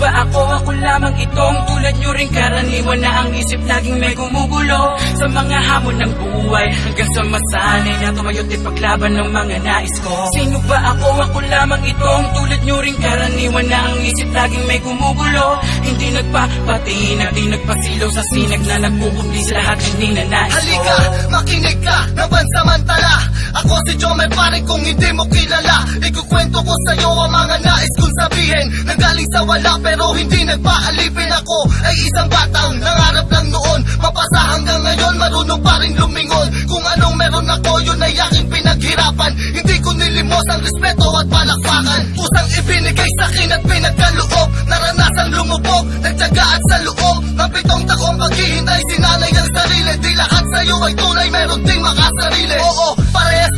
ba ako? Ako lamang itong tulad nyo rin karaniwan na ang isip laging may gumugulo sa mga hamon ng buhay hanggang sa masanay na tumayo't ipaglaban ng mga nais ko. Sino ba ako? Ako lamang itong tulad nyo rin karaniwan na ang isip laging may gumugulo, hindi nagpapatina, di nagpasilaw sa sinag na nagpupubli sa lahat ng ninanais ko. Halika, makinig ka na pansamantala. Ako si Jomer, pare kung hindi mo kilala. Ikukwento ko sa'yo ang mga nais kong sabihin. Nanggaling sa wala pero hindi nagpaalipin. Ako ay isang batang nangarap lang noon, mapasa hanggang ngayon, marunong pa rin lumingon. Kung anong meron ako, yun ay aking pinaghirapan. Hindi ko nilimos ang respeto at palakpakan. Pusang ibinigay sa'kin at pinagkaloob, naranasang lumubog, nagtyaga at sa loob ng 7 taong paghihintay, sinanay ang sarili. Di lahat sa'yo ay tunay, meron ding makasarili. Oo, parehas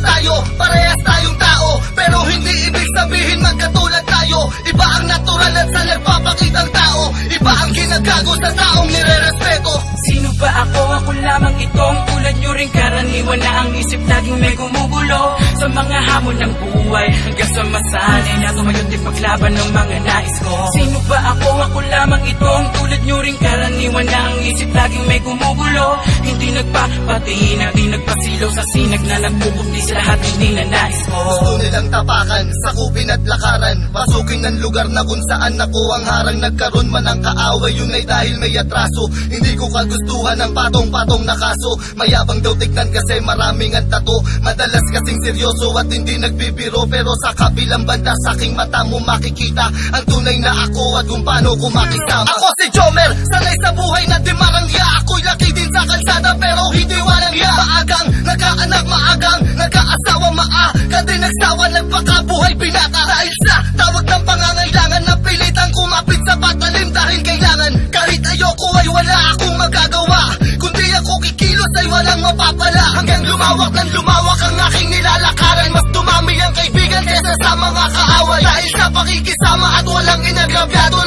tayong tao, pero hindi ibig sabihin magkatulad tayo. Iba ang natural at sa nagpapakitang tao, iba ang ginagago sa taong nire-respeto. Sino ba ako? Ako lamang itong tulad nyo rin karaniwan na ang isip laging may gumugulo sa mga hamon ng buhay hanggang sa masanay na tumayo't ipaglaban ng mga nais ko. Sino ba ako? Ako lamang itong tulad nyo rin karaniwan na ang isip laging may gumugulo, hindi nagpapatina, di nagpasilaw sa sinag na nagpupubli sa lahat ng ninanais ko. Gusto nilang tapakan, sakupin at lakaran, pasukin ng lugar na kung saan ako ang harang. Nagkaroon man ang kaaway, yun ay dahil may atraso. Hindi ko kagustuhan ang patong-patong na kaso. Mayabang daw tignan kasi maraming ang tato. Madalas kasing seryoso at hindi nagbibiro, pero sa kabilang banda sa aking mata mo makikita ang tunay na ako at kung paano ko makisama. Ako si Jomer, sanay sa buhay na di marangya. Ako'y laki din sa kalsada pero hindi walang ya. Maagang nagkaanak, maagang nagkaasawa, maaga din nagsawa, nagpakabuhay binata. Dahil sa tawag ng pangangailangan, napilitang kumapit sa patalim dahil kailangan. Kahit ayoko ay wala akong magagawa, kundi ako kikilos ay walang mapapala. Hanggang lumawak ng lumawak ang aking nilalakaran, mas dumami ang kaibigan kesa sa mga kaaway. Dahil sa pakikisama at walang inagrabyado,